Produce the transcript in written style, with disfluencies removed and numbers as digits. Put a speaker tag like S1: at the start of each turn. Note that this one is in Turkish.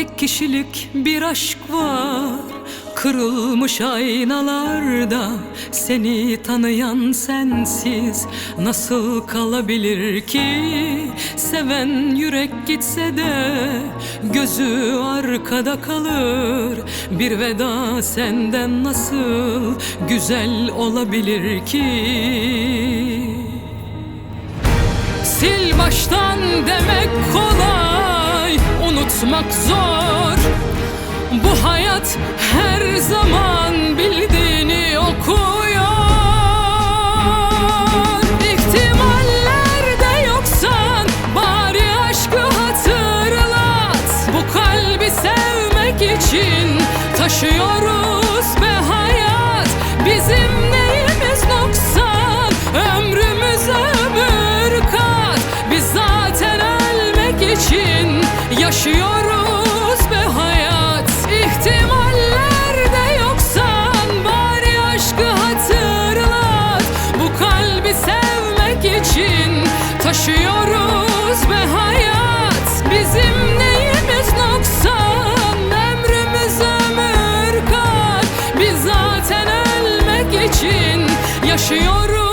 S1: Tek kişilik bir aşk var, kırılmış aynalarda. Seni tanıyan sensiz nasıl kalabilir ki? Seven yürek gitse de gözü arkada kalır. Bir veda senden nasıl güzel olabilir ki? Sil baştan demek kolay, unutmak zor. Bu hayat her zaman bildiğini okuyor. İhtimallerde yoksan bari aşkı hatırlat. Bu kalbi sevmek için taşıyoruz be hayat. Bizim neyimiz noksan, ömrümüz ömür kat. Biz zaten ölmek için yaşıyoruz be hayat. İhtimallerde yoksan bari aşkı hatırlat. Bu kalbi sevmek için taşıyoruz be hayat. Bizim neyimiz noksan, ömrümüz ömür kat. Biz zaten ölmek için yaşıyoruz.